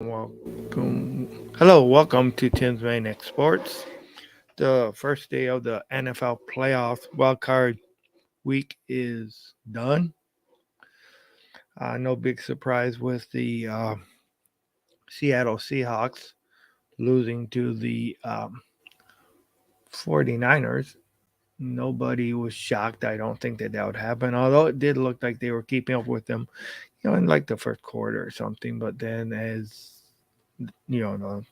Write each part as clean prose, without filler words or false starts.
Welcome to Tim's Main X Sports. The first day of the NFL playoffs wildcard week is done. No big surprise with the Seattle Seahawks losing to the 49ers. Nobody was shocked. I don't think that would happen, although it did look like they were keeping up with them, in like the first quarter or something. But then, as the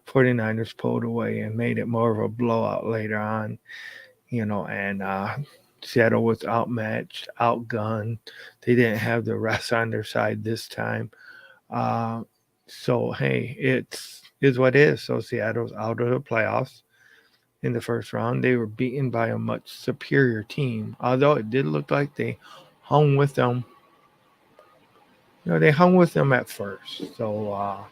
49ers pulled away and made it more of a blowout later on, and Seattle was outmatched, outgunned. They didn't have the rest on their side this time. Uh, so, hey, it's is what it is. So Seattle's out of the playoffs in the first round. They were beaten by a much superior team, although it did look like they hung with them. They hung with them at first. So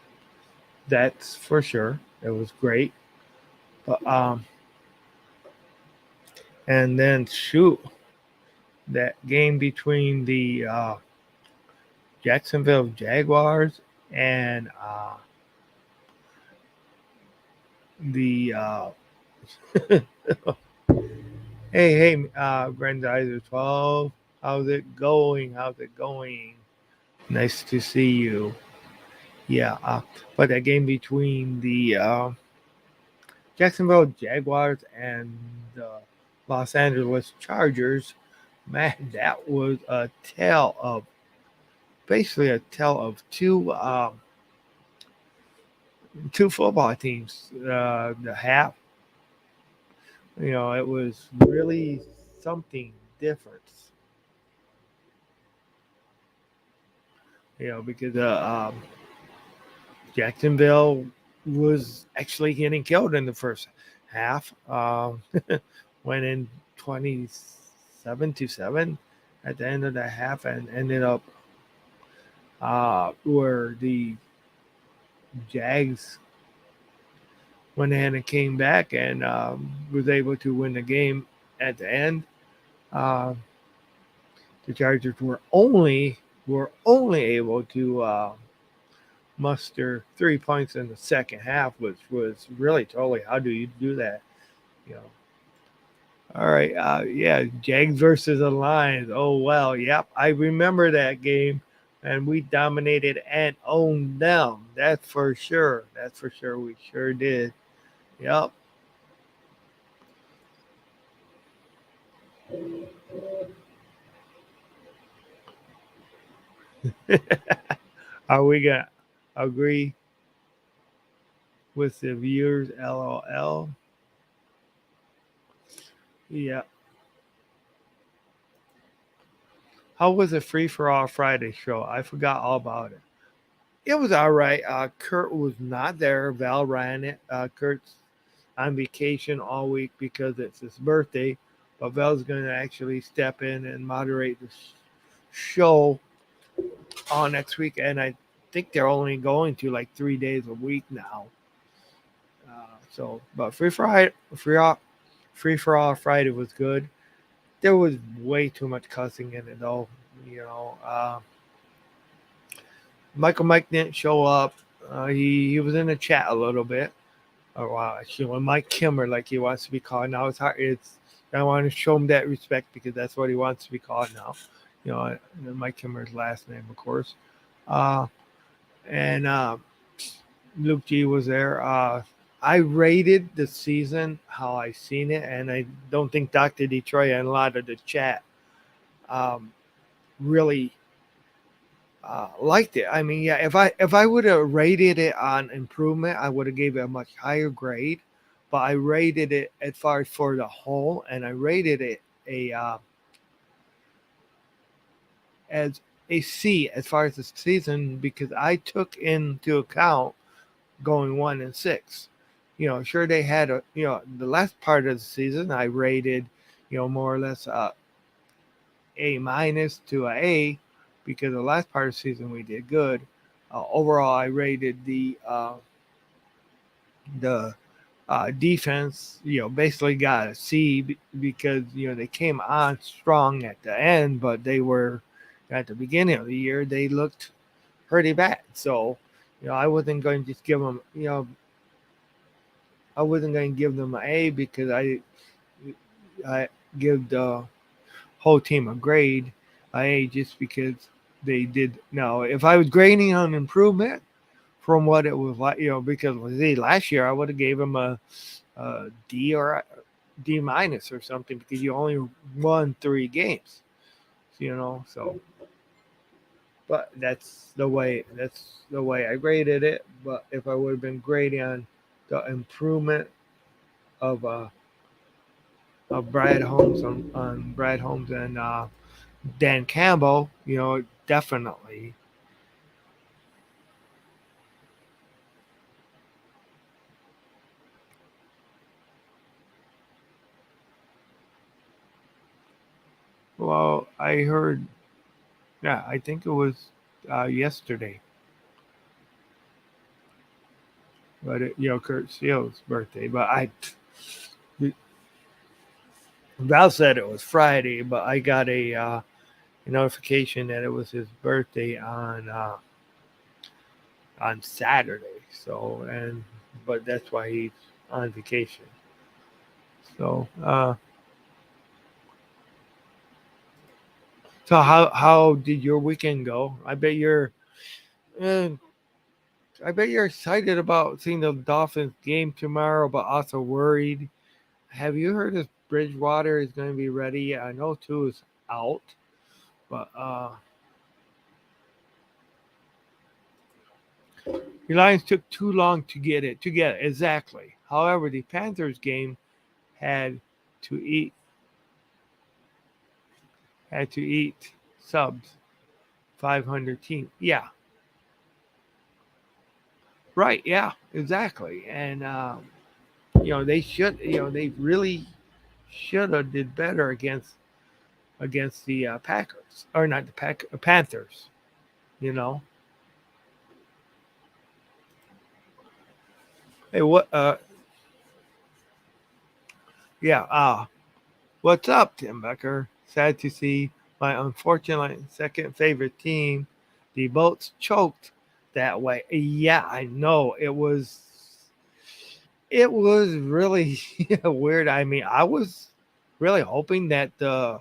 that's for sure. It was great. But and then shoot, that game between the Jacksonville Jaguars and the Grandizer 12. How's it going? How's it going? Nice to see you. Yeah, but that game between the Jacksonville Jaguars and the Los Angeles Chargers, man, that was a tale of basically a tale of two football teams. The half, it was really something different. Because Jacksonville was actually getting killed in the first half. Went in 27-7 at the end of the half and ended up where the Jags went ahead and came back and was able to win the game at the end. Uh, the Chargers were only able to muster 3 points in the second half, which was really totally how do you do that? You know. All right, yeah, Jags versus the Lions. Oh well, yep, I remember that game, and we dominated and owned them. That's for sure. That's for sure. We sure did. Yep. Are we gonna agree with the viewers? LOL. Yeah. How was the Free for All Friday show? I forgot all about it. It was all right. Kurt was not there. Val ran it. Kurt's on vacation all week because it's his birthday, but Val's going to actually step in and moderate the show all next week. And I think they're only going to like 3 days a week now. But Free for All Friday was good. There was way too much cussing in it though. You know, Michael Mike didn't show up. He was in the chat a little bit. Oh wow, actually, when Mike Kimmer, like he wants to be called now, it's hard. I want to show him that respect because that's what he wants to be called now. Mike Kimmer's last name, of course. Uh, and Luke G was there. I rated the season how I seen it, and I don't think Dr. Detroit and a lot of the chat um, really liked it. I mean, yeah, if I would have rated it on improvement, I would have gave it a much higher grade. But I rated it as far as for the whole, and I rated it as a C as far as the season because I took into account going 1-6. Sure they had the last part of the season I rated, more or less A minus to a A because the last part of the season we did good. Overall, I rated the defense, basically got a C because they came on strong at the end, but they were at the beginning of the year they looked pretty bad. So I wasn't going to just give them, I wasn't going to give them an A because I give the whole team a grade, a A, just because they did. Now, if I was grading on improvement from what it was like, because last year I would have gave them a D or a D minus or something because you only won 3 games, so. But that's the way I graded it. But if I would have been grading on the improvement of Brad Holmes on Brad Holmes and Dan Campbell, definitely. Well, I heard, yeah, I think it was yesterday, but Kurt Steele's birthday. But Val said it was Friday, but I got a notification that it was his birthday on Saturday. But that's why he's on vacation. So, how did your weekend go? Uh, I bet you're excited about seeing the Dolphins game tomorrow, but also worried. Have you heard if Bridgewater is going to be ready? I know two is out, but the Lions took too long to get it exactly. However, the Panthers game had to eat subs 500 team. Yeah, right. Yeah, exactly. And they really should have did better against the Packers, or not the Panthers. You know. Hey, what? Yeah. What's up, Tim Becker? Sad to see my unfortunate second favorite team, the Bolts, choked that way. Yeah, I know it was. It was really weird. I mean, I was really hoping uh,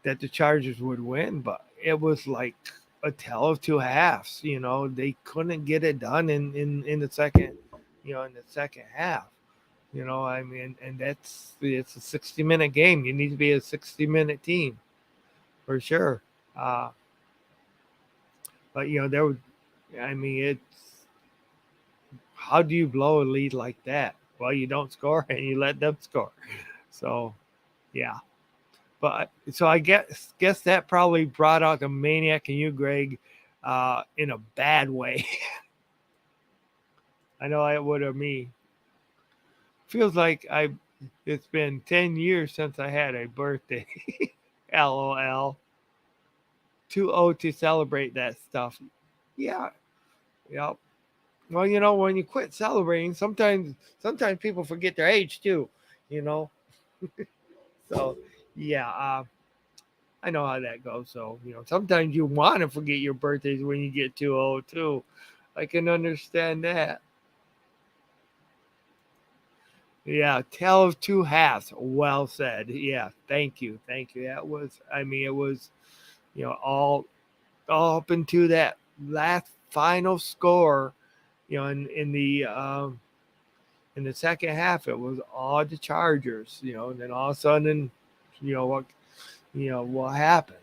that the Chargers would win, but it was like a tale of two halves. They couldn't get it done in the second half. I mean, and it's a 60-minute game. You need to be a 60-minute team for sure. Uh, but there was, I mean, it's how do you blow a lead like that? Well, you don't score and you let them score. So yeah. But so I guess that probably brought out the maniac in you, Greg, in a bad way. I know it would have me. Feels like it's been 10 years since I had a birthday. LOL. Too old to celebrate that stuff. Yeah. Yep. Well, when you quit celebrating, sometimes people forget their age too. You know. So yeah. I know how that goes. So, sometimes you want to forget your birthdays when you get too old, too. I can understand that. Yeah, tale of two halves. Well said. Yeah, thank you. Thank you. I mean, it was, all up into that last final score, in the second half, it was all the Chargers, and then all of a sudden, you know, what, what happened,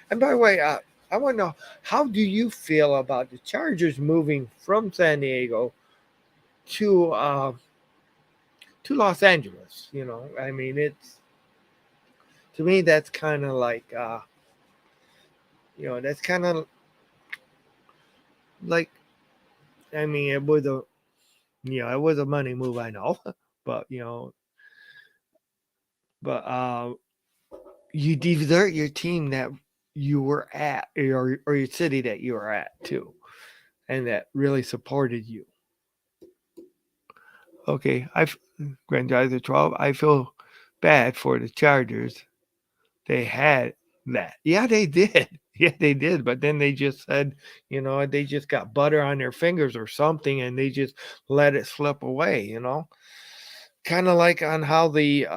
And by the way, I want to know, how do you feel about the Chargers moving from San Diego to uh, to Los Angeles? I mean, it's to me that's kind of like that's kind of like I mean, it was a money move, I know, but but you desert your team that you were at, or your city that you were at too, and that really supported you. Okay, Grandizer 12. I feel bad for the Chargers. They had that. Yeah, they did. Yeah, they did, but then they just said, they just got butter on their fingers or something, and they just let it slip away. Kind of like on how it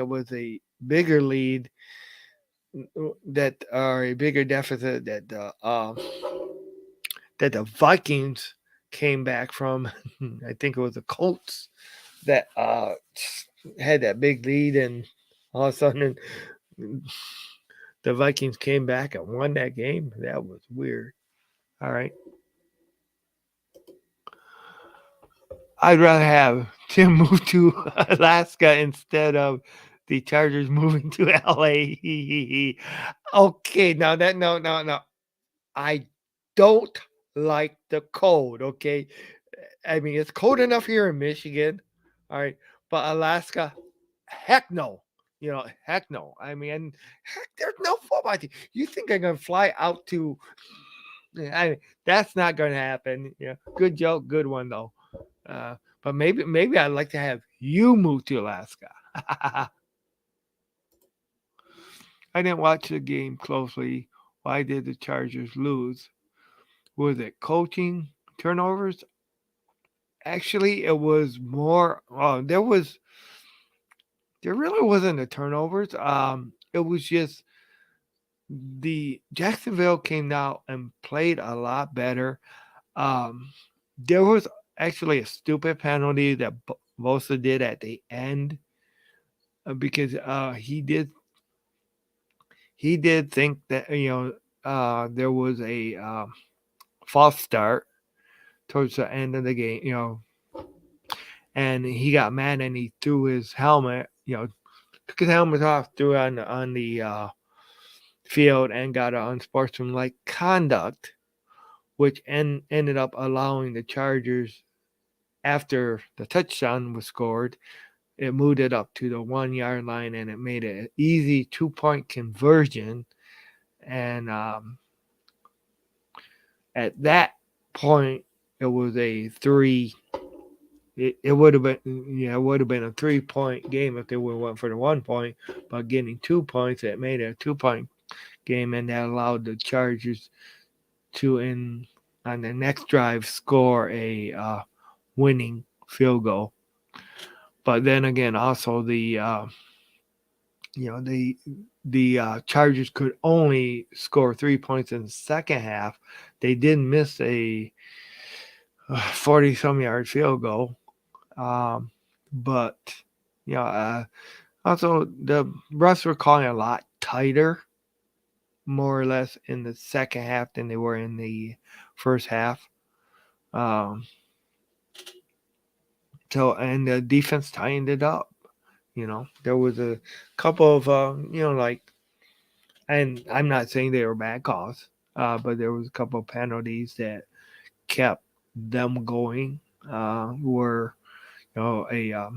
was a bigger lead that or a bigger deficit that the Vikings came back from. I think it was the Colts that had that big lead, and all of a sudden the Vikings came back and won that game. That was weird. All right. I'd rather have Tim move to Alaska instead of the Chargers moving to LA. Okay, now that no no no. I don't like the cold, okay? I mean, it's cold enough here in Michigan, all right, but Alaska, heck no. Heck no. I mean, heck, there's no football team. You think I'm gonna fly out to? That's not gonna happen. Yeah, good joke, good one though. But maybe I'd like to have you move to Alaska. I didn't watch the game closely. Why did the Chargers lose? Was it coaching, turnovers? Actually, it was more. There really wasn't a turnovers. It was just the Jacksonville came out and played a lot better. Um, there was actually a stupid penalty that Bosa did at the end because he did think that there was a false start towards the end of the game. And he got mad and he threw his helmet. Took his helmet off, threw it on the field, and got an unsportsmanlike conduct, which ended up allowing the Chargers, after the touchdown was scored, it moved it up to the 1 yard line and it made it an easy 2-point conversion. And at that point, it was a three. It would have been it would have been a 3-point game if they would have went for the 1 point, but getting 2 points, it made it a 2-point game, and that allowed the Chargers to on the next drive score a winning field goal. But then again, also the Chargers could only score 3 points in the second half. They did miss a 40-some yard field goal. But also the refs were calling a lot tighter, more or less, in the second half than they were in the first half. And the defense tightened it up. There was a couple of and I'm not saying they were bad calls, but there was a couple of penalties that kept them going. Were a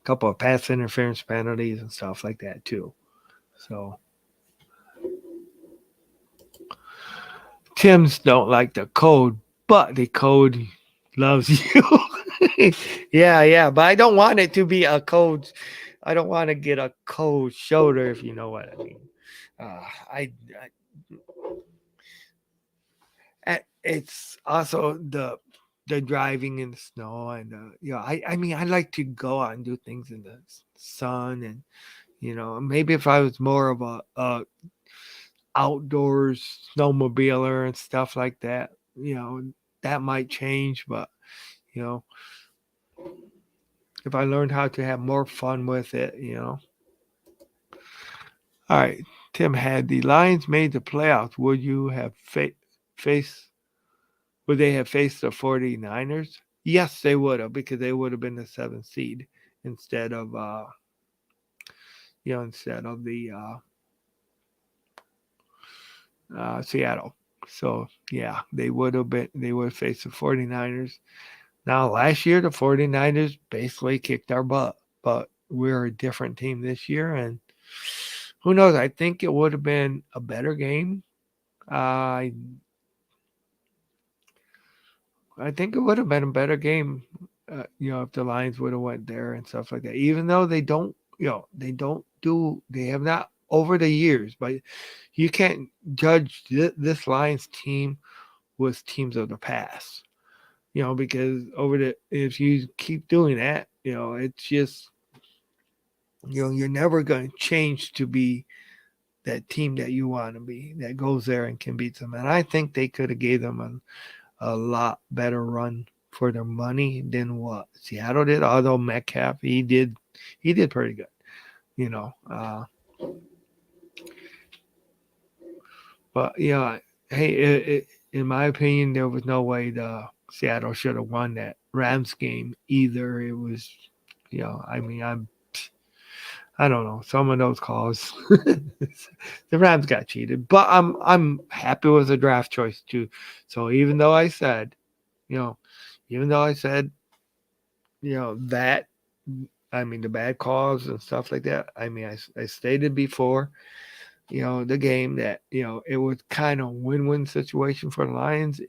couple of pass interference penalties and stuff like that too. So Tim's don't like the code, but the code loves you. Yeah, but I don't want it to be a code. I don't want to get a cold shoulder, if you know what I mean. It's also the driving in the snow, and I mean, I like to go out and do things in the sun, and maybe if I was more of a outdoors snowmobiler and stuff like that, that might change. But you know if I learned how to have more fun with it. All right, Tim, had the Lions made the playoffs, faced would they have faced the 49ers? Yes, they would have, because they would have been the 7th seed instead of the Seattle. So yeah, they would have faced the 49ers. Now last year the 49ers basically kicked our butt, but we're a different team this year, and who knows? I think it would have been a better game. I think it would have been a better game, if the Lions would have went there and stuff like that. Even though they have not over the years, but you can't judge this Lions team with teams of the past. Because if you keep doing that, it's just you're never going to change to be that team that you want to be that goes there and can beat them. And I think they could have gave them a lot better run for their money than what Seattle did. Although Metcalf, he did pretty good. You know, uh, but hey, in my opinion, there was no way the Seattle should have won that Rams game either. It was, I mean, I don't know. Some of those calls, the Rams got cheated, but I'm happy with the draft choice too. So you know, even though I said, that, I mean, the bad calls and stuff like that. I mean, I stated before, the game that it was kind of win-win situation for the Lions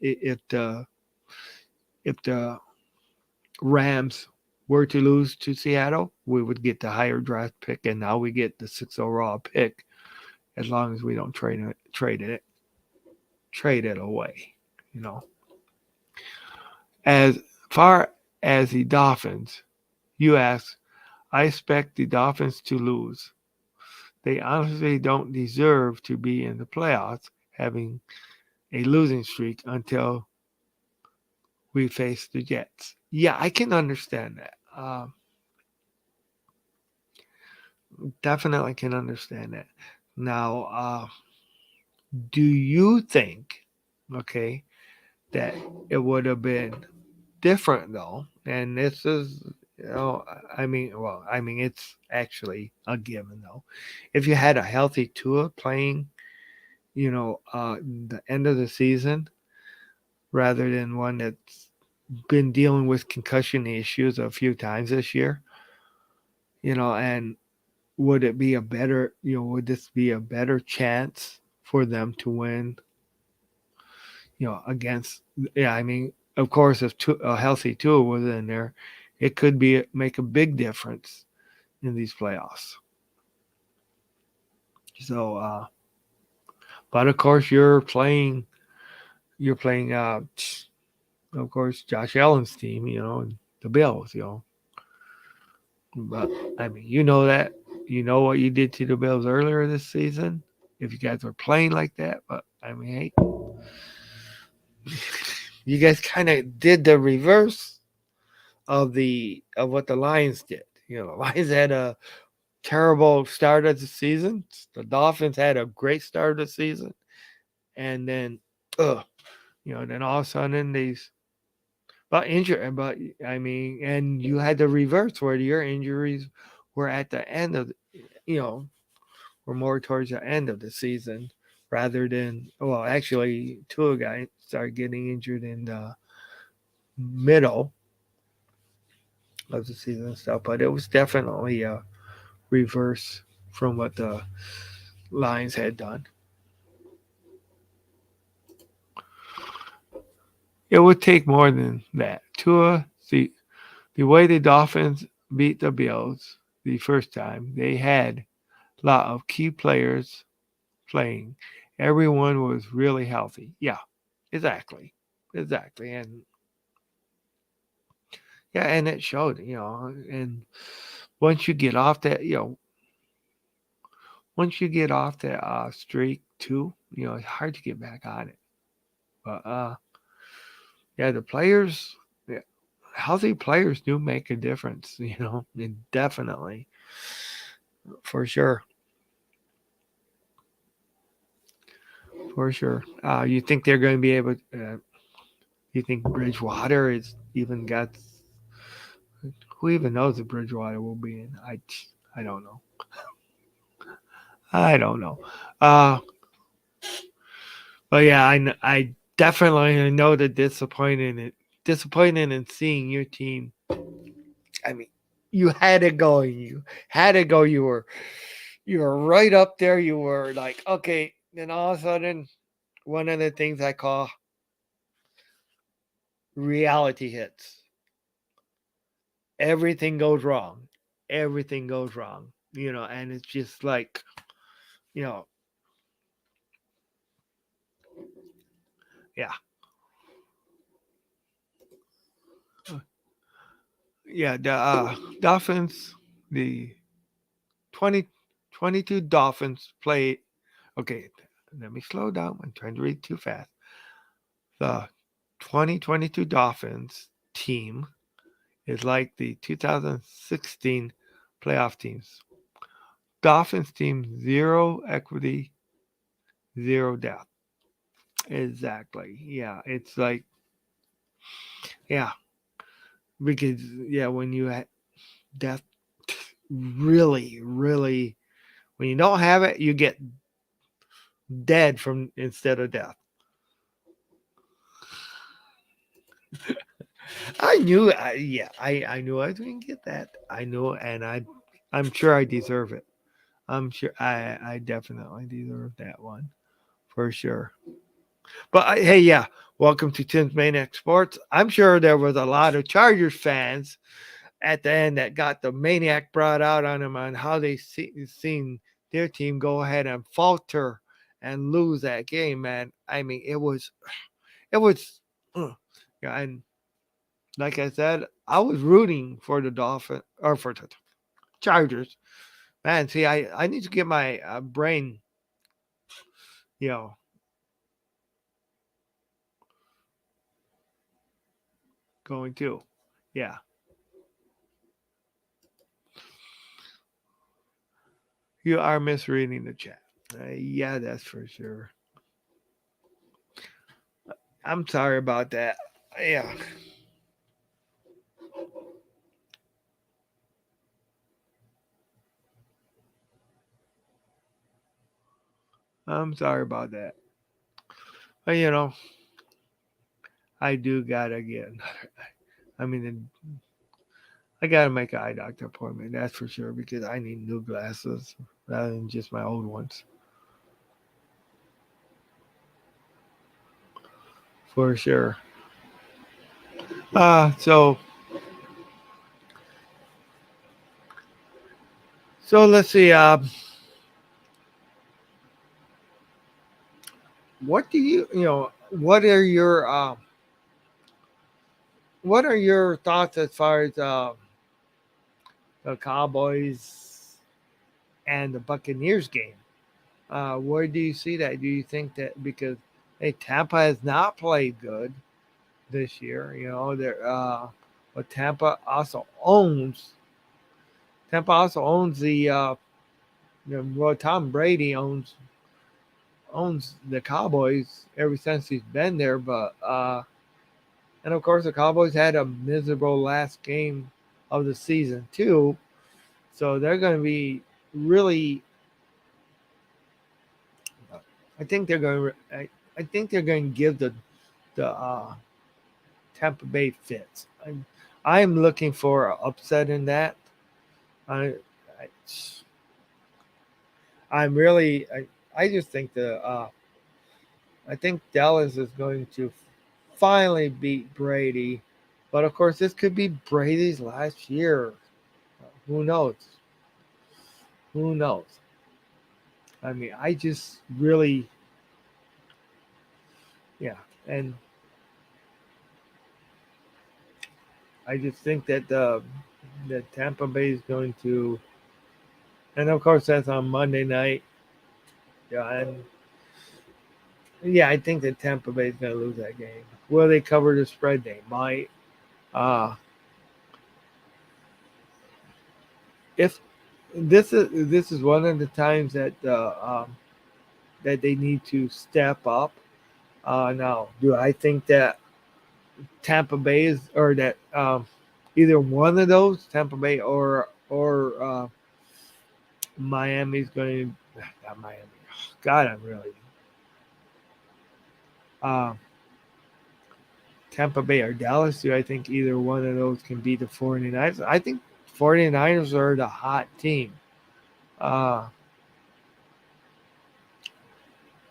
if the Rams were to lose to Seattle, we would get the higher draft pick, and now we get the 6th overall pick as long as we don't trade it away. You know, as far as the Dolphins, you ask, I expect the Dolphins to lose. They honestly don't deserve to be in the playoffs, having a losing streak until we face the Jets. Yeah, I can understand that. Definitely can understand that. Now, do you think, okay, that it would have been different though? And this is, it's actually a given though. If you had a healthy Tua playing, the end of the season rather than one that's been dealing with concussion issues a few times this year, and would this be a better chance for them to win, against, yeah, I mean, of course, if a healthy Tua was in there, it could make a big difference in these playoffs. So, but of course, you're playing, of course, Josh Allen's team, and the Bills, But I mean, that, what you did to the Bills earlier this season. If you guys were playing like that, but I mean, hey, you guys kind of did the reverse of what the Lions did. The Lions had a terrible start of the season. The Dolphins had a great start of the season, and then, then all of a sudden these, but injured, but I mean, and you had the reverse where your injuries were at the end of, you know, were more towards the end of the season rather than, well, actually, two guys started getting injured in the middle of the season and stuff, but it was definitely a reverse from what the Lions had done. It would take more than that. The way the Dolphins beat the Bills the first time, they had a lot of key players playing. Everyone was really healthy. Yeah, exactly. Exactly. And yeah, and it showed, and once you get off that, once you get off that streak too, it's hard to get back on it. But yeah, the players, yeah, healthy players do make a difference, and definitely, for sure, for sure. You think they're going to be able? You think Bridgewater is even got? Who even knows if Bridgewater will be in? I don't know. I don't know. Uh, but yeah, I definitely know the disappointed in seeing your team. I mean, you had it going. You had it go. You were right up there. You were like, okay. Then all of a sudden, one of the things I call reality hits. Everything goes wrong. Everything goes wrong. And it's just like, you know, yeah, yeah. The Dolphins, the 2022 Dolphins play. Okay, let me slow down. I'm trying to read too fast. The 2022 Dolphins team is like the 2016 playoff teams. Dolphins team, zero equity, zero depth. Exactly. Yeah, it's like, yeah, because yeah, when you have depth, really, really, when you don't have it, you get dead from instead of death. I knew, I knew I was going to get that. I knew, and I'm sure I deserve it. I'm sure I definitely deserve that one for sure. But hey, yeah, welcome to Tim's Maniac Sports. I'm sure there was a lot of Chargers fans at the end that got the maniac brought out on them on how they seen their team go ahead and falter and lose that game. Man, I mean, it was, yeah, and like I said, I was rooting for the Dolphin or for the Chargers. Man, see, I need to get my brain, you know, going too. Yeah, you are misreading the chat. Yeah, that's for sure. I'm sorry about that. Yeah, I'm sorry about that. But I do gotta get. I mean, I gotta make an eye doctor appointment. That's for sure because I need new glasses rather than just my old ones. For sure. So let's see. What do what are your thoughts as far as the Cowboys and the Buccaneers game? Where do you see that? Do you think that because hey, Tampa has not played good this year, they're but Tampa also owns the well, Tom Brady owns the Cowboys ever since he's been there, but and of course the Cowboys had a miserable last game of the season too, so they're going to be really. I think they're going. I think they're going to give the Tampa Bay fits. I'm looking for an upset in that. I, I I'm really. I just think I think Dallas is going to finally beat Brady, but of course this could be Brady's last year. Who knows? Who knows? I mean, I just really, yeah, and I just think that that Tampa Bay is going to, and of course that's on Monday night. Yeah, and yeah, I think that Tampa Bay is going to lose that game. Will they cover the spread? They might. Uh if this is one of the times that that they need to step up. Now, do I think that Tampa Bay is or that either one of those, Tampa Bay or Miami's going to not Miami. God, I'm really uh, Tampa Bay or Dallas. Do I think either one of those can beat the 49ers? I think 49ers are the hot team. Uh,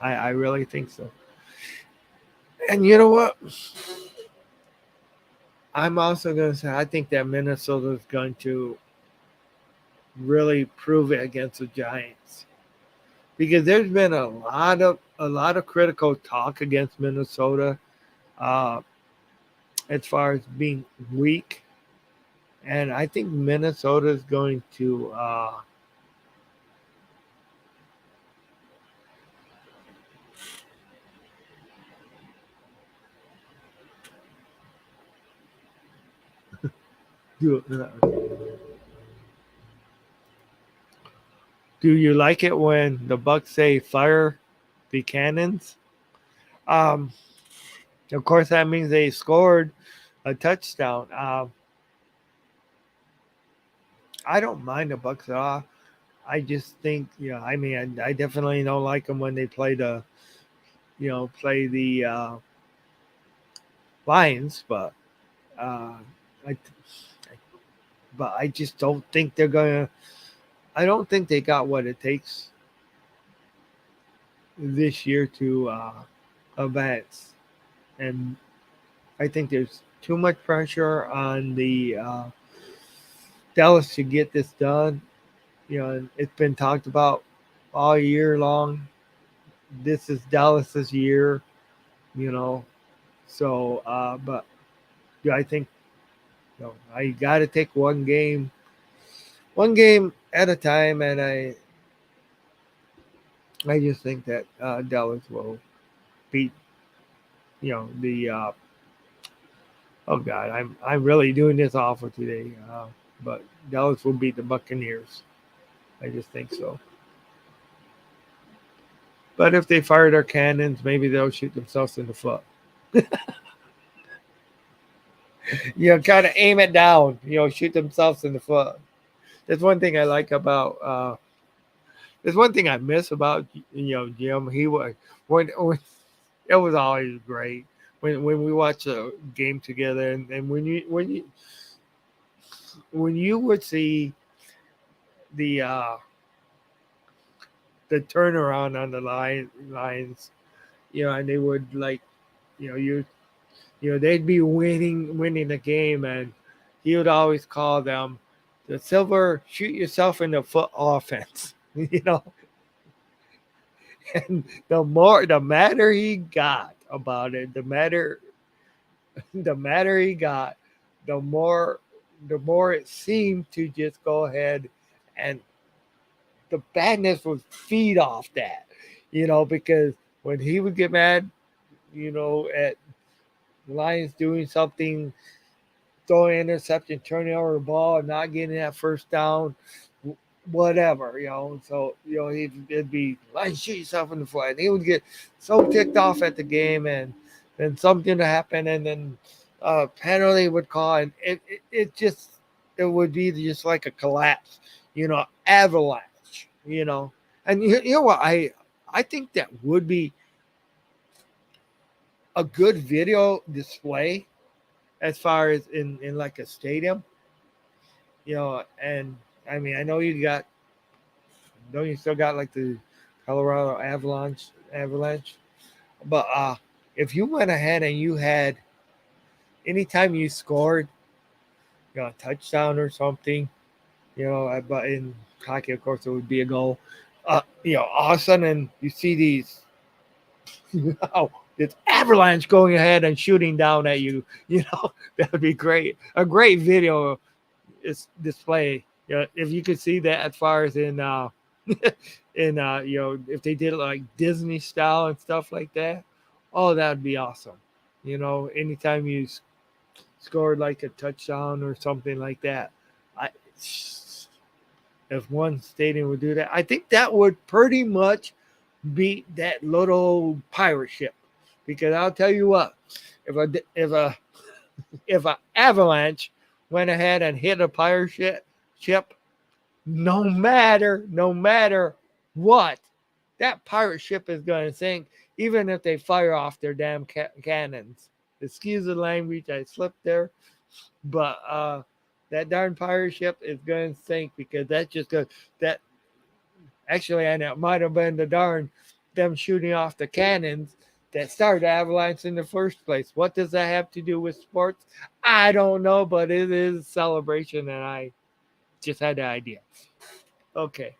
I really think so. And you know what? I'm also going to say I think that Minnesota is going to really prove it against the Giants. because there's been a lot of critical talk against Minnesota, uh, as far as being weak, and I think Minnesota is going to do. Do you like it when the Bucks say fire the cannons? Um, of course, that means they scored a touchdown. I don't mind the Bucks at all. I just think, I mean, I definitely don't like them when they play the Lions, uh, I, but I just don't think they're gonna. I don't think they got what it takes this year to advance, and I think there's too much pressure on the Dallas to get this done. It's been talked about all year long. This is Dallas's year. You know, so but I think I got to take one game at a time, and I just think that Dallas will beat the oh God, I'm really doing this awful today, but Dallas will beat the Buccaneers. I just think so. But if they fire their cannons, maybe they'll shoot themselves in the foot. Kind of aim it down. Shoot themselves in the foot. That's one thing I like about. There's one thing I miss about Jim. He was when it was always great when we watch a game together, and when you would see the uh, the turnaround on the Lions, and they would like you they'd be winning the game, and he would always call them the silver shoot yourself in the foot offense. And the madder he got about it, the madder he got, the more the more it seemed to just go ahead, and the badness would feed off that, because when he would get mad, at Lions doing something, throwing an interception, turning over the ball, and not getting that first down, whatever, So, it'd be like shoot yourself in the foot. And he would get so ticked off at the game, and then something would happen, and then penalty would call, and it would be just like a collapse, avalanche, And you know what? I think that would be a good video display as far as in like a stadium, and I mean, I know you still got like the Colorado Avalanche, but if you went ahead and you had anytime you scored, a touchdown or something, but in hockey, of course, it would be a goal. All of a sudden you see these, oh, this avalanche going ahead and shooting down at you. That would be great. A great video is display. If you could see that as far as in if they did it like Disney style and stuff like that, oh, that would be awesome. Anytime you scored like a touchdown or something like that, I if one stadium would do that, I think that would pretty much beat that little pirate ship. Because I'll tell you what, if a avalanche went ahead and hit a pirate ship, no matter what, that pirate ship is going to sink, even if they fire off their damn cannons. Excuse the language, I slipped there, but that darn pirate ship is going to sink, because that's just good. That actually, and it might have been the darn them shooting off the cannons that started Avalanche in the first place. What does that have to do with sports? I don't know, but it is a celebration, and I just had the idea. Okay.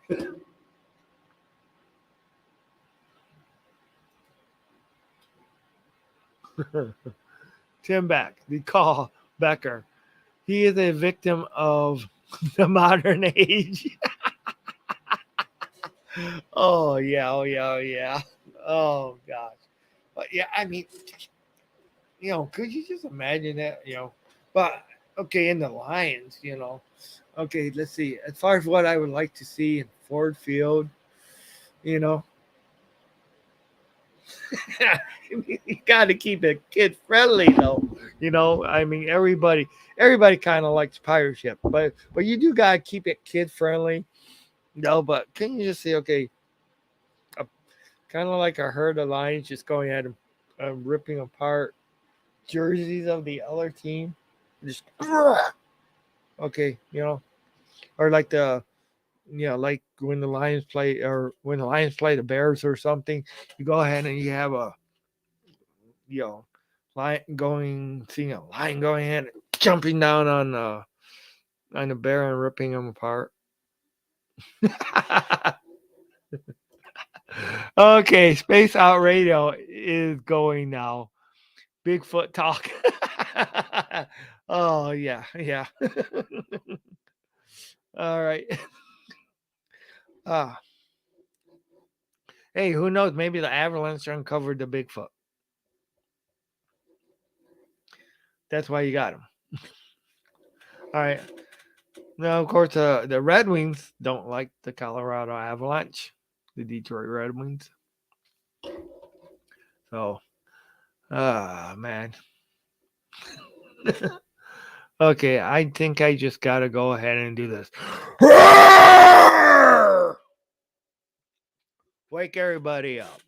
Tim Beck, the call Becker. He is a victim of the modern age. Oh yeah, oh yeah, oh yeah. Oh gosh. But yeah, I mean, could you just imagine that? But okay, in the Lions, okay, let's see. As far as what I would like to see in Ford Field, you know, you got to keep it kid friendly though. I mean, everybody kind of likes pirate ship, but you do got to keep it kid friendly. No, but can you just say, okay, kind of like a herd of lions just going at him, ripping apart jerseys of the other team, just okay, or like like when the Lions play the Bears or something, you go ahead and you have a you know seeing a lion going in, jumping down on the bear and ripping him apart. Okay, Space Out Radio is going now. Bigfoot talk. Oh yeah, yeah. All right. Uh, hey, who knows? Maybe the avalanche uncovered the Bigfoot. That's why you got him. All right. Now, of course, the Red Wings don't like the Colorado Avalanche, the Detroit Red Wings. So, man. Okay, I think I just got to go ahead and do this. Wake everybody up.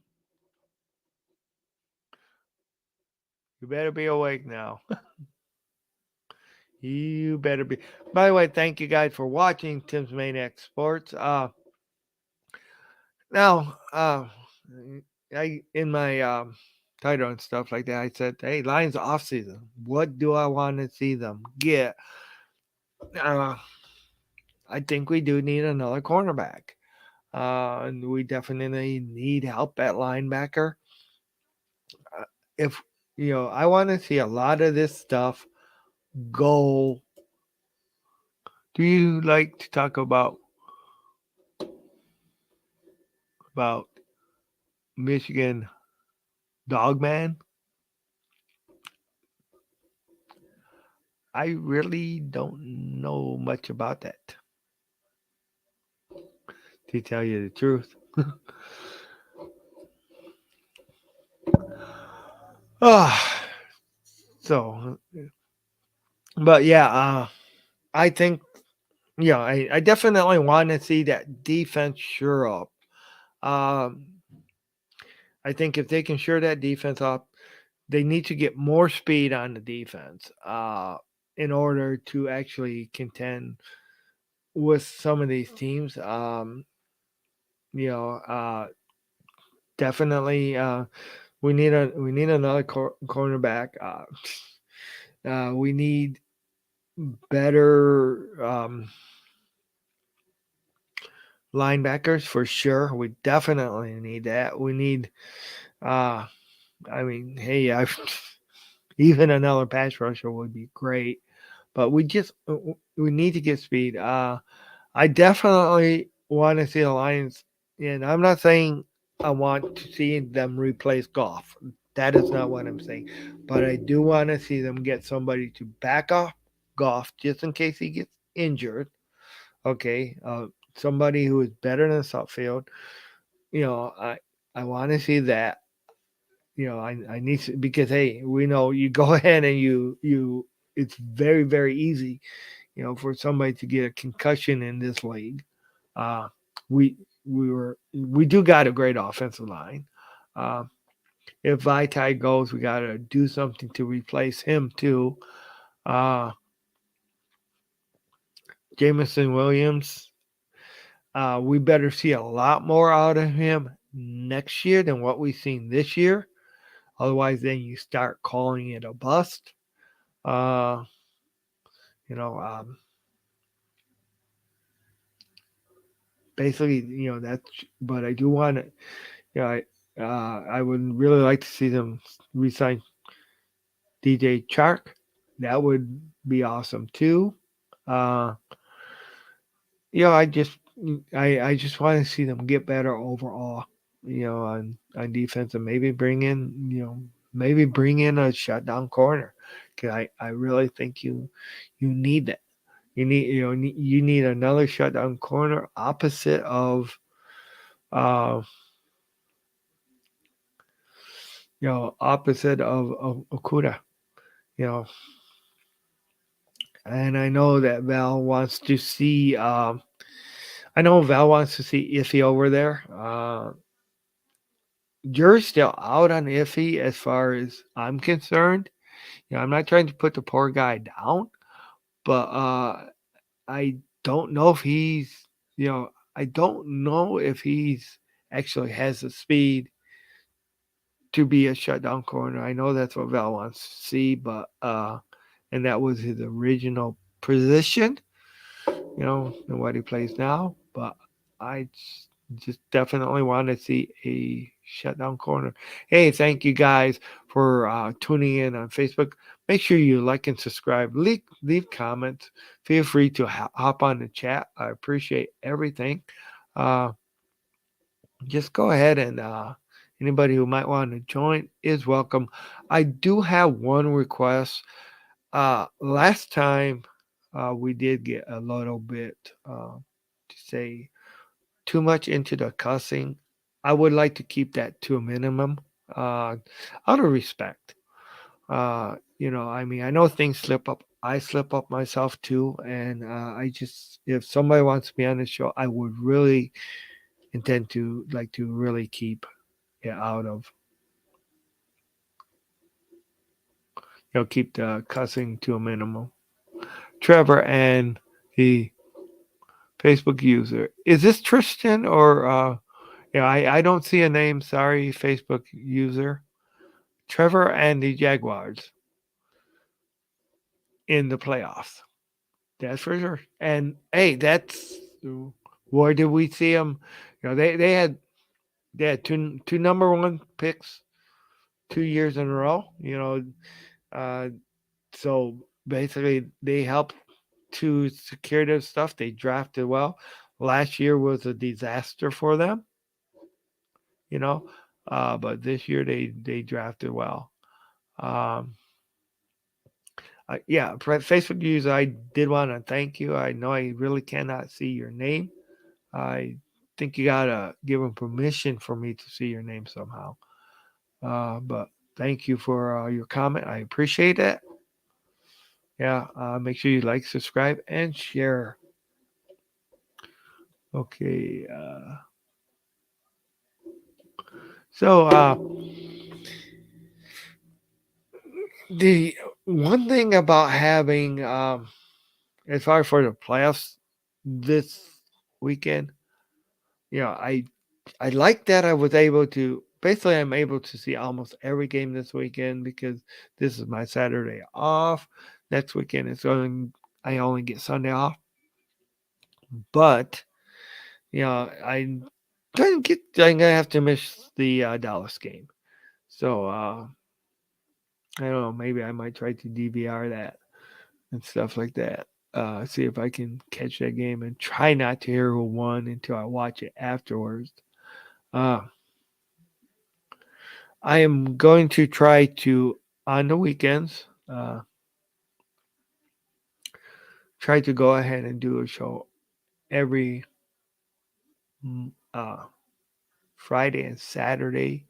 You better be awake now. You better be. By the way, thank you guys for watching Tim's Maniac Sports. Now, I in my title and stuff like that, I said, "Hey, Lions off season. What do I want to see them get?" Uh, I think we do need another cornerback, and we definitely need help at linebacker. If I want to see a lot of this stuff go. Do you like to talk about Michigan Dogman? I really don't know much about that, to tell you the truth. Ah, so, but yeah, I think I definitely want to see that defense sure up. Um, I think if they can sure that defense up, they need to get more speed on the defense in order to actually contend with some of these teams. You know, uh, Definitely we need another cornerback. We need better linebackers for sure. We definitely need that. We need. Uh, I mean, hey, even another pass rusher would be great, but we need to get speed. I definitely want to see the Lions, and I'm not saying I want to see them replace Goff. That is not what I'm saying. But I do want to see them get somebody to back off Goff just in case he gets injured. Okay, somebody who is better than Sutfield. You know, I want to see that. I need to, because hey, we know you go ahead and you it's very very easy, for somebody to get a concussion in this league. Uh, we we do got a great offensive line. Uh, if Vitae goes, we got to do something to replace him too. Uh, Jameson Williams, we better see a lot more out of him next year than what we've seen this year. Otherwise, then you start calling it a bust. Uh, you know, Basically, that's. But I do want to. I would really like to see them resign DJ Chark. That would be awesome too. Uh, I just I just want to see them get better overall. On defense and maybe bring in maybe bring in a shutdown corner. 'Cause I really think you need that. You need another shutdown corner opposite of uh opposite of Okuda. You know, and I know that Val wants to see. I know Val wants to see Iffy over there. You're still out on Iffy as far as I'm concerned. I'm not trying to put the poor guy down, but I don't know if I don't know if he's actually has the speed to be a shutdown corner. I know that's what Val wants to see, but and that was his original position, and what he plays now. But I just definitely want to see a shutdown corner. Hey, thank you guys for tuning in on Facebook. Make sure you like and subscribe. Leave comments. Feel free to hop on the chat. I appreciate everything. Uh, just go ahead and anybody who might want to join is welcome. I do have one request. Last time we did get a little bit to say too much into the cussing. I would like to keep that to a minimum, uh, out of respect. I mean, I know things slip up. I slip up myself too, and I just, if somebody wants me on the show, I would really intend to like to really keep it out of, keep the cussing to a minimum. Trevor and the Facebook user, is this Tristan or I don't see a name. Sorry, Facebook user. Trevor and the Jaguars in the playoffs. That's for sure. And hey, that's where did we see them? They had two number one picks 2 years in a row. Uh, so basically they helped to secure their stuff. They drafted well. Last year was a disaster for them. You know, but this year they drafted well. Um, yeah, Facebook user, I did want to thank you. I know I really cannot see your name. I think you gotta give them permission for me to see your name somehow. But thank you for your comment. I appreciate it. Yeah, make sure you like, subscribe, and share. Okay. So the one thing about having, as far as for the playoffs this weekend, I like that I was able to basically I'm able to see almost every game this weekend because this is my Saturday off. Next weekend I only get Sunday off. But I'm gonna have to miss the Dallas game. So I don't know, maybe I might try to DVR that and stuff like that. See if I can catch that game and try not to hear who won until I watch it afterwards. Uh, I am going to try to on the weekends try to go ahead and do a show every uh, Friday and Saturday.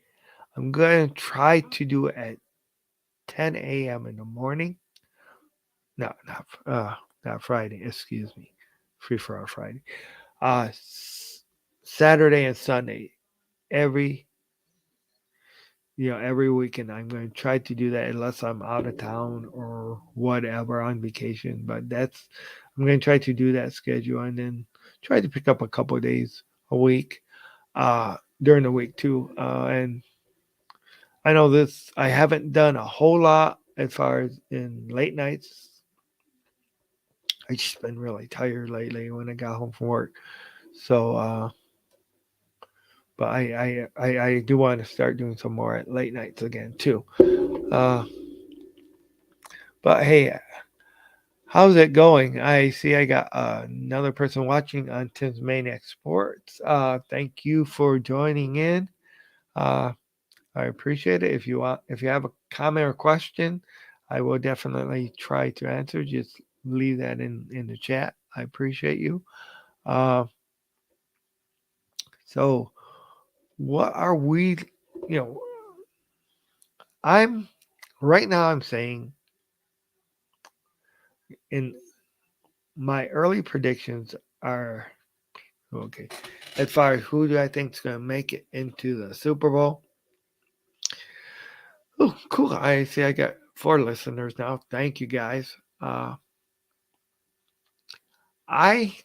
I'm going to try to do it at 10 a.m. in the morning. No, not Friday. Excuse me. Free for our Friday. Saturday and Sunday. Every every weekend I'm going to try to do that unless I'm out of town or whatever on vacation. But I'm going to try to do that schedule and then try to pick up a couple of days a week during the week too. And I know this I haven't done a whole lot as far as in late nights. I just been really tired lately when I got home from work. So but I do want to start doing some more at late nights again too. Uh, But hey, how's it going? I see I got another person watching on Tim's Maniac Sports. Thank you for joining in. Uh, I appreciate it. If you have a comment or question, I will definitely try to answer. Just leave that in the chat. I appreciate you. Uh, so, what are we? You know, I'm right now. I'm saying in my early predictions are okay. As far as who do I think is going to make it into the Super Bowl? Oh, cool. I see I got 4 listeners now. Thank you guys. Uh, I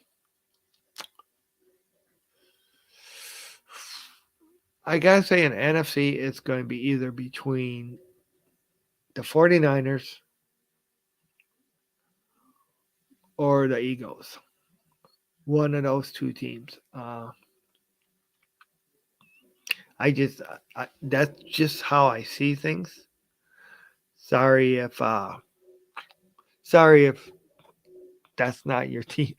I gotta say in NFC it's going to be either between the 49ers or the Eagles. One of those 2 teams. That's just how I see things. Sorry if uh, sorry if that's not your team.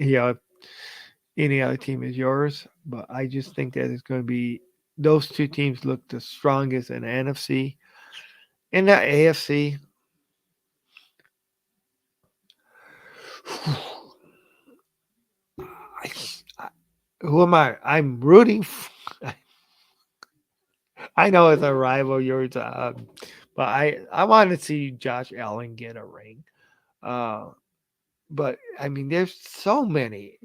Any other team is yours, but I just think that it's going to be those 2 teams look the strongest in the NFC. In the AFC, I, I, who am I? I'm rooting. I know it's a rival yours, but I want to see Josh Allen get a ring. Uh, but I mean, there's so many.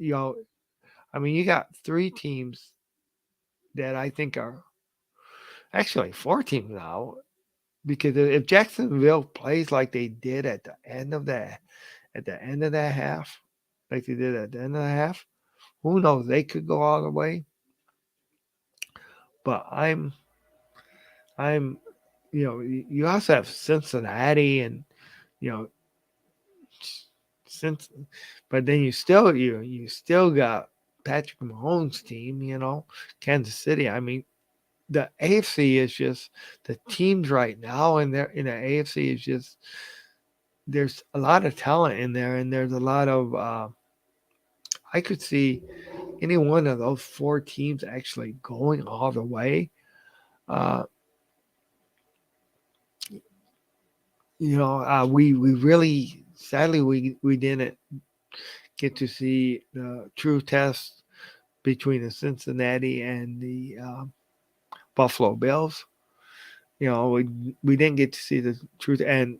I mean, you got 3 teams that I think are actually 4 teams now. Because if Jacksonville plays like they did at the end of that half, like they did at the end of the half, who knows? They could go all the way. But I'm, you also have Cincinnati and you know, since, but then you still got Patrick Mahomes' team. Kansas City. I mean, the AFC is just the teams right now, and they're in the AFC is just there's a lot of talent in there, and there's a lot of I could see any one of those 4 teams actually going all the way. Uh, we really sadly we didn't get to see the true test between the Cincinnati and the Buffalo Bills. We didn't get to see the truth, and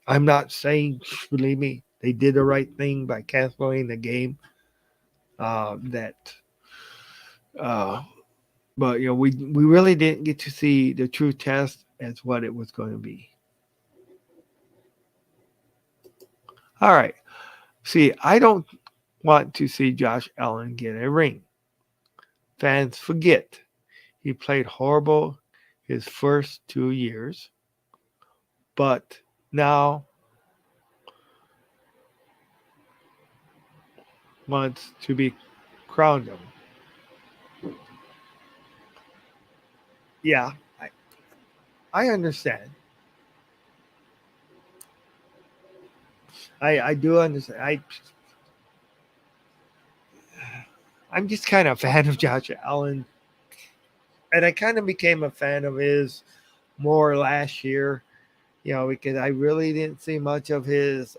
I'm not saying, believe me, they did the right thing by canceling the game. That uh, But we really didn't get to see the true test as what it was going to be. All right. See, I don't want to see Josh Allen get a ring. Fans forget he played horrible his first 2 years, but now wants to be crowned him. Yeah, I understand. I do understand. I'm just kind of a fan of Josh Allen, and I kind of became a fan of his more last year. Because I really didn't see much of his,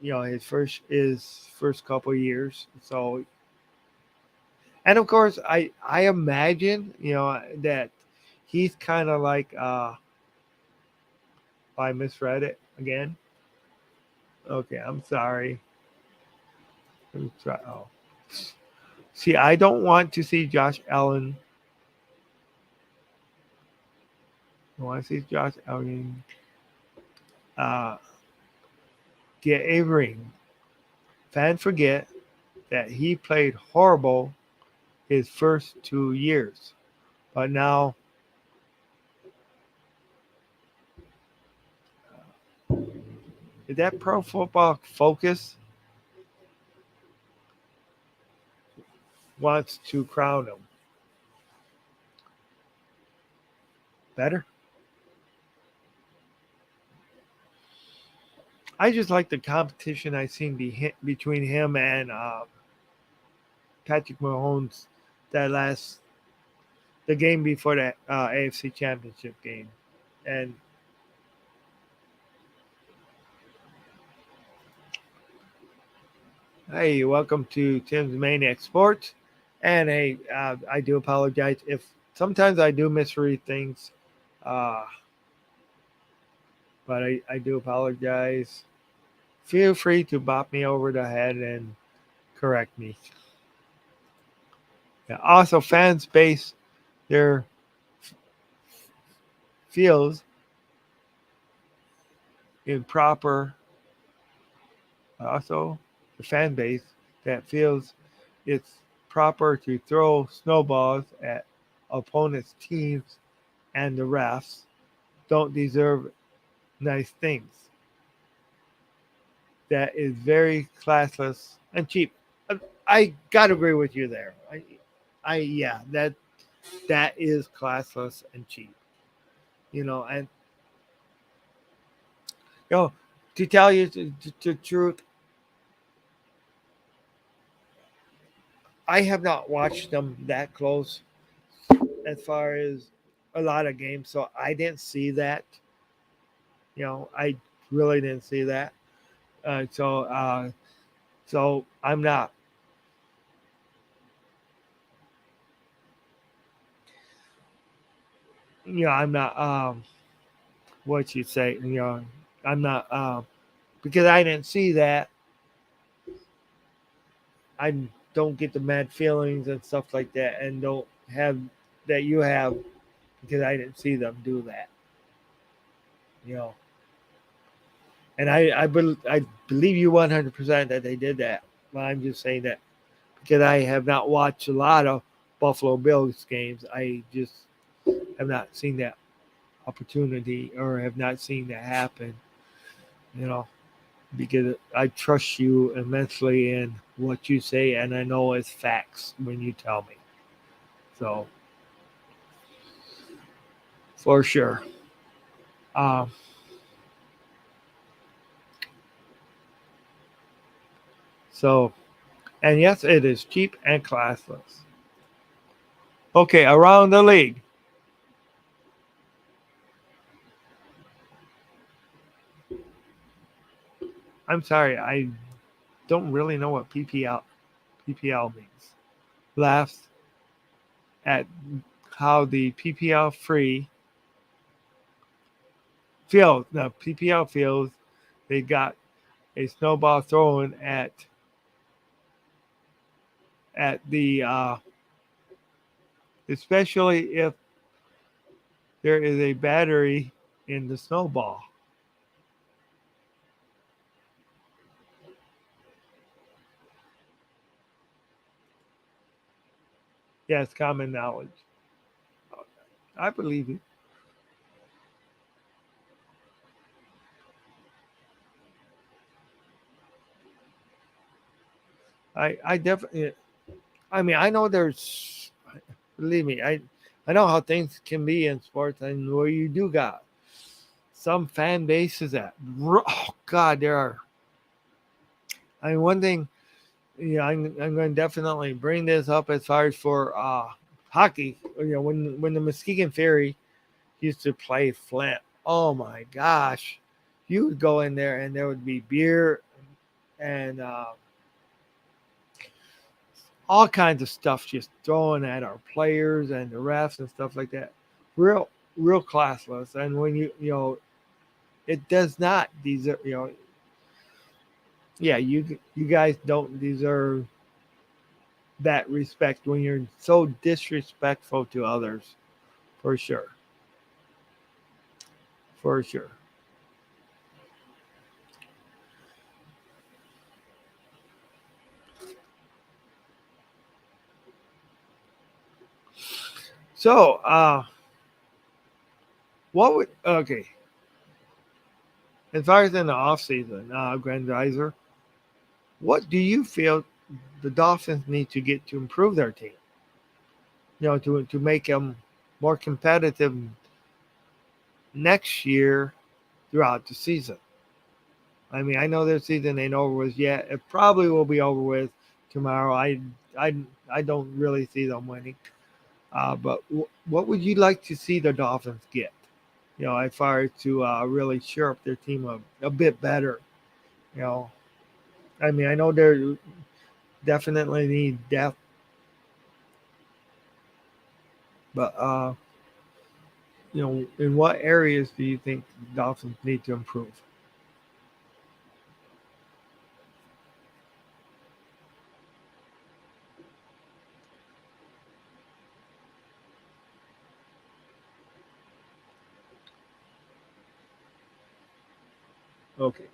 his first couple years. So, and of course, I imagine, that he's kind of like, I misread it again. Okay, I'm sorry. Let me try. Oh, see, I don't want to see Josh Allen. I want to see Josh Allen uh, get a ring. Fans forget that he played horrible his first 2 years. But now, is that Pro Football Focus wants to crown him better? I just like the competition I seen between him and Patrick Mahomes that last the game before that AFC Championship game, and hey, welcome to Tim's Maniac Sports. And hey, I do apologize if sometimes I do misread things, uh, but I do apologize. Feel free to bop me over the head and correct me. Yeah, also, fans base their feels improper. Also, the fan base that feels it's proper to throw snowballs at opponents' teams and the refs don't deserve nice things. That is very classless and cheap. I gotta agree with you there. Yeah, that is classless and cheap. And to tell you the truth, I have not watched them that close as far as a lot of games, so I didn't see that. I really didn't see that. So I'm not. I'm not. What you say? I'm not. Because I didn't see that. I don't get the mad feelings and stuff like that, and don't have that you have because I didn't see them do that. You know, and I believe you 100% that they did that. But I'm just saying that because I have not watched a lot of Buffalo Bills games. I just have not seen that opportunity or have not seen that happen. You know, because I trust you immensely in what you say, and I know it's facts when you tell me. So, for sure. Um, so, and yes, it is cheap and classless. Okay, around the league. I'm sorry, I don't really know what PPL means. Laughs at how the PPL free feels. Now, PPL feels they got a snowball thrown at the especially if there is a battery in the snowball. Yes, common knowledge. I believe it. I definitely. I mean, I know there's. Believe me, I know how things can be in sports, and where you do got some fan bases that. Oh God, there are. I mean, one thing. I'm going to definitely bring this up as far as for hockey. When the Muskegon Fury used to play Flint. Oh my gosh, you would go in there and there would be beer and all kinds of stuff just thrown at our players and the refs and stuff like that. Real, real classless. And when it does not deserve. Yeah, you guys don't deserve that respect when you're so disrespectful to others, for sure, for sure. So, what would okay? As far as in the off season, Grandizer, what do you feel the Dolphins need to get to improve their team? To make them more competitive next year throughout the season. I mean, I know their season ain't over with yet. It probably will be over with tomorrow. I, I don't really see them winning. But what would you like to see the Dolphins get? You know, as far as to really shore up their team a bit better. You know, I mean, I know they're definitely need depth, but you know, in what areas do you think the Dolphins need to improve? Okay,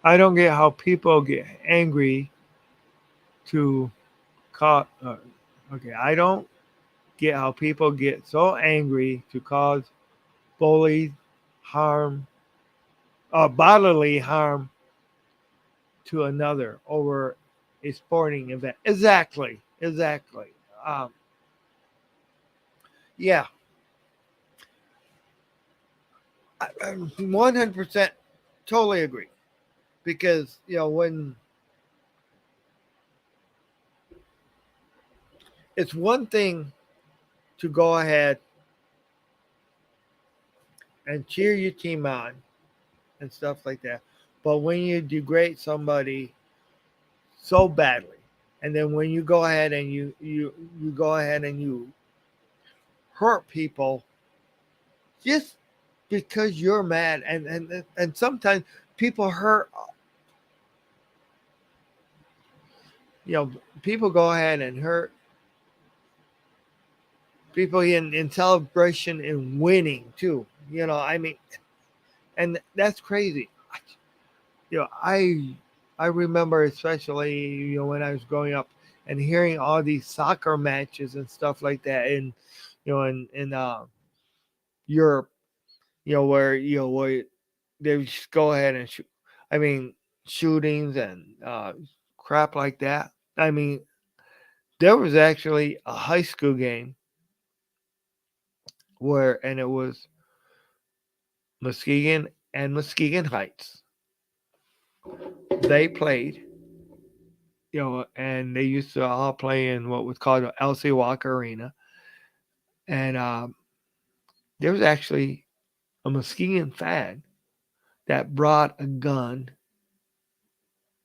I don't get how people get angry to cause. Okay, I don't get how people get so angry to cause bullies harm, bodily harm to another over a sporting event. Exactly, exactly. Um, yeah, 100% totally agree. Because you know when it's one thing to go ahead and cheer your team on and stuff like that, but when you degrade somebody so badly, and then when you go ahead and you go ahead and you hurt people just because you're mad, and sometimes people hurt, you know, people go ahead and hurt people in celebration and winning too. You know, I mean, and that's crazy. You know, I remember especially you know when I was growing up and hearing all these soccer matches and stuff like that, and you know, in Europe, you know where they just go ahead and shoot. I mean, shootings and crap like that. I mean, there was actually a high school game where, and it was Muskegon and Muskegon Heights. They played, you know, and they used to all play in what was called the LC Walker Arena. And there was actually a Muskegon fan that brought a gun,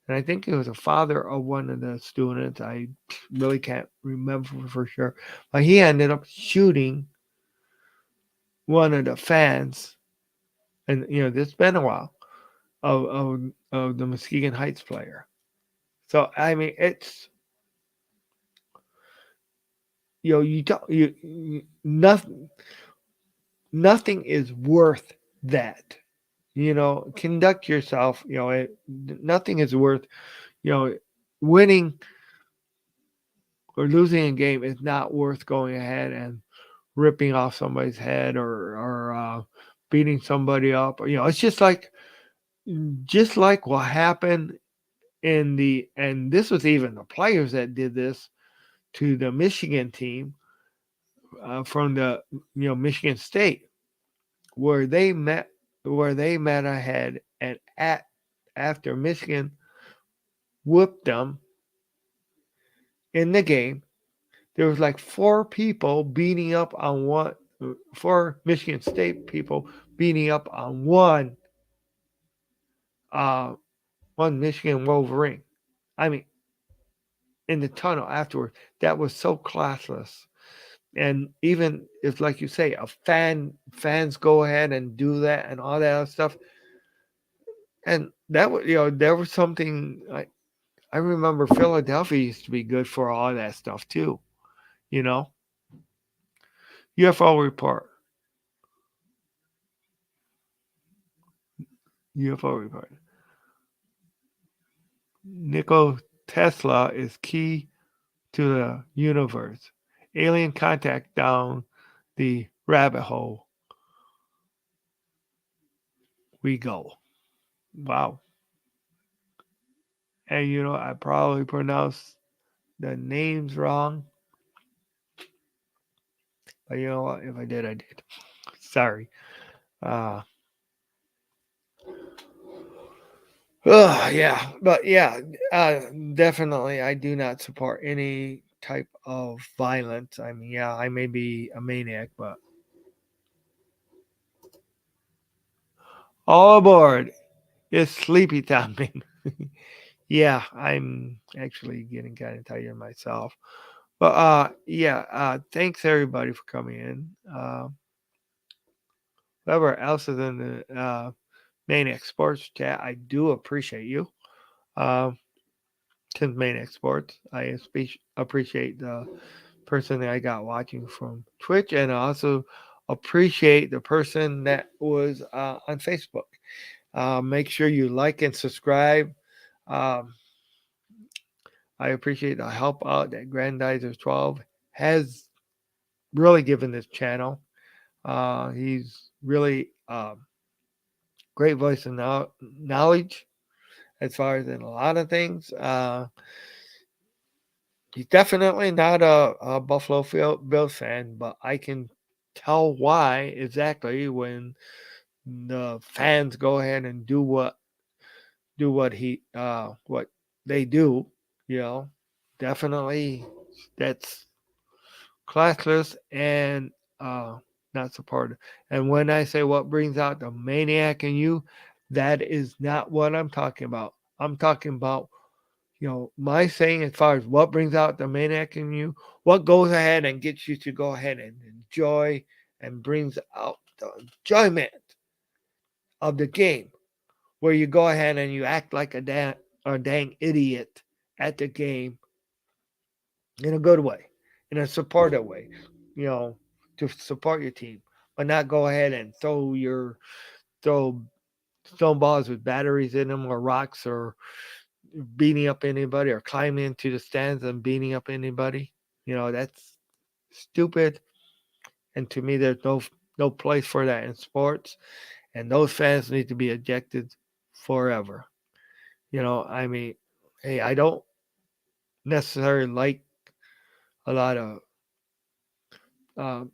and I think it was a father of one of the students. I really can't remember for sure, but he ended up shooting one of the fans, and you know this has been a while of the Muskegon Heights player. So I mean, it's you know you don't nothing is worth that. You know, conduct yourself. You know, nothing is worth you know winning or losing a game is not worth going ahead and ripping off somebody's head or beating somebody up. You know, it's just like what happened in the and this was even the players that did this to the Michigan team from the you know Michigan State where they met ahead and after Michigan whooped them in the game. There was like four Michigan State people beating up on uh, one Michigan Wolverine. I mean, in the tunnel afterward, that was so classless. And even if, like you say, fans go ahead and do that and all that other stuff, and that was you know there was something I remember Philadelphia used to be good for all that stuff too. You know, UFO report, UFO report. Nikola Tesla is key to the universe. Alien contact down the rabbit hole we go. Wow. And you know, I probably pronounced the names wrong, but you know what? If I did, I did. Sorry. Uh, Oh yeah, but yeah, uh, definitely. I do not support any type of violence. I mean, yeah, I may be a maniac, but all aboard! It's sleepy time. Yeah, I'm actually getting kind of tired myself. But yeah, thanks everybody for coming in. Whoever else is in the Maniac Sports chat, I do appreciate you. Um, since Maniac Sports, I appreciate the person that I got watching from Twitch, and I also appreciate the person that was on Facebook. Make sure you like and subscribe. Um, I appreciate the help out that Grandizer 12 has really given this channel. He's really great voice of knowledge as far as in a lot of things. He's definitely not a Buffalo Bills fan, but I can tell why exactly when the fans go ahead and do what they do. You know, definitely that's classless and not supportive. And when I say what brings out the maniac in you, that is not what I'm talking about. I'm talking about, my saying as far as what brings out the maniac in you, what goes ahead and gets you to go ahead and enjoy and brings out the enjoyment of the game, where you go ahead and you act like a dang idiot at the game in a good way, in a supportive way, you know, to support your team, but not go ahead and throw stone balls with batteries in them or rocks or beating up anybody or climbing into the stands and beating up anybody. That's stupid. And to me, there's no place for that in sports. And those fans need to be ejected forever. I mean, hey, I don't necessarily like a lot of uh,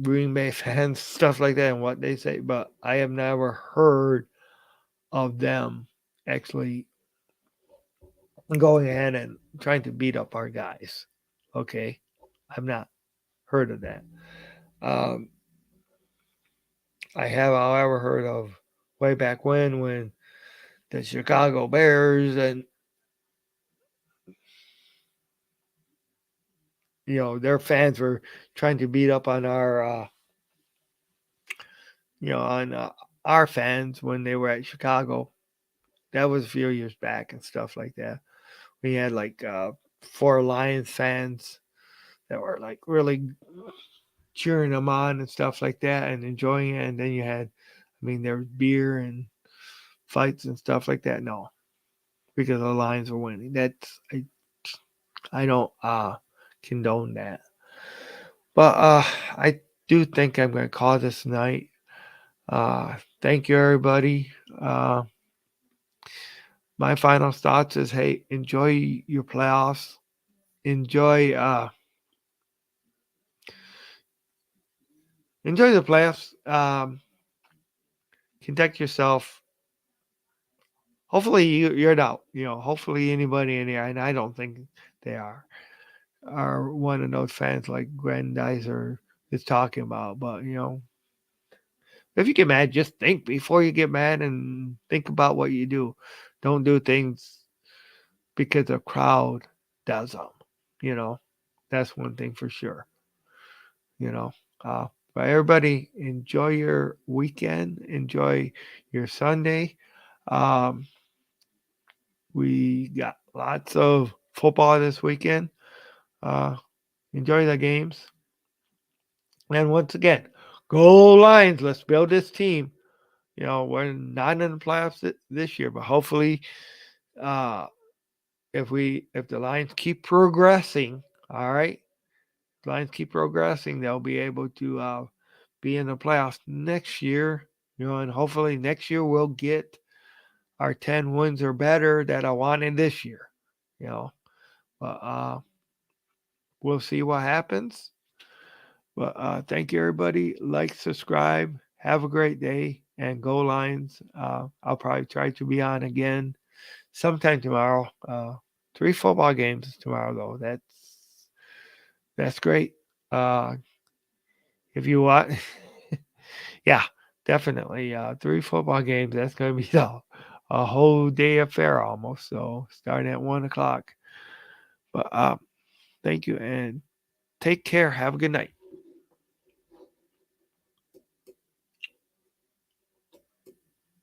Green Bay fans, stuff like that, and what they say, but I have never heard of them actually going ahead and trying to beat up our guys. Okay, I've not heard of that. Um, I have, however, heard of way back when the Chicago Bears and their fans were trying to beat up on our fans when they were at Chicago. That was a few years back and stuff like that. We had like four Lions fans that were like really cheering them on and stuff like that and enjoying it. And then there was beer and fights and stuff like that. No, because the Lions were winning. I don't condone that. But I do think I'm going to call this night. Thank you, everybody. Uh, my final thoughts is, hey, enjoy your playoffs. Enjoy enjoy the playoffs. Conduct yourself. Hopefully you're not. Hopefully anybody in here, and I don't think they are one of those fans like Grandizer is talking about. But if you get mad, just think before you get mad and think about what you do. Don't do things because the crowd does them. You know, that's one thing for sure. You know, uh, but everybody enjoy your weekend, enjoy your Sunday. Um, we got lots of football this weekend. Uh, enjoy the games. And once again, go Lions. Let's build this team. We're not in the playoffs this year, but hopefully, uh, if the Lions keep progressing, all right, Lions keep progressing, they'll be able to be in the playoffs next year. And hopefully next year we'll get our 10 wins or better that I wanted this year. You know, but we'll see what happens. But thank you, everybody. Like, subscribe. Have a great day and go Lions. I'll probably try to be on again sometime tomorrow. Three football games tomorrow though. That's great. Uh, if you want, yeah, definitely. Three football games. That's going to be a whole day affair almost. So starting at 1 o'clock. But thank you and take care. Have a good night.